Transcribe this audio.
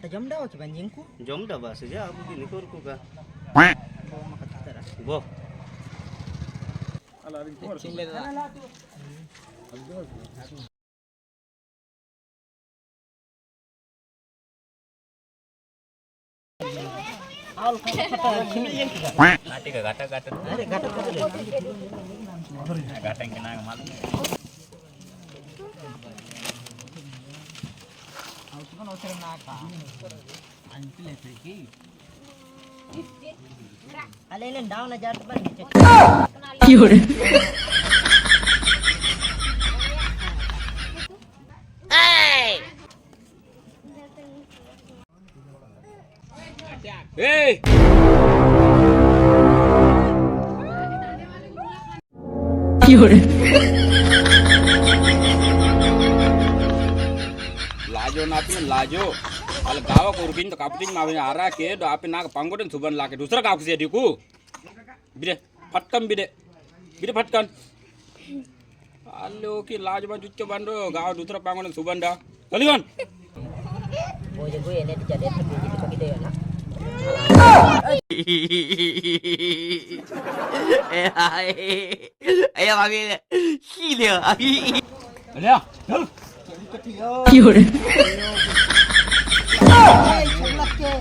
Kata jom dah ke banjingku. Jom dah bahasa je aku gini kurku ka. Bawa makan tara. Bo. Sila lah. Awal kata kimil yang kita. Nanti ke gata-gata. Ada gata-gata deh. Gata yang kena malu. Aku kan usir nak. Anti letriki. Alin down aja tu ban. Fiore. Hey. Fiore. लाजो नापी लाजो अल गावा कोरबिन तो कापटिंग मावे आरा के दो आपे नाक पंगोडन सुबन लाके दूसरा गाव से दिकू बिदे फटकन बिदे बिदे फटकन आलो की लाज मा जुच्चे बंदो गाव दूसरा पंगोडन सुबन दा चलिगन Boleh gue ini dijadiin lebih gitu begitu ya nak. Ayah panggil gila. अलिया चल Fiore. Hey, sebelah ke.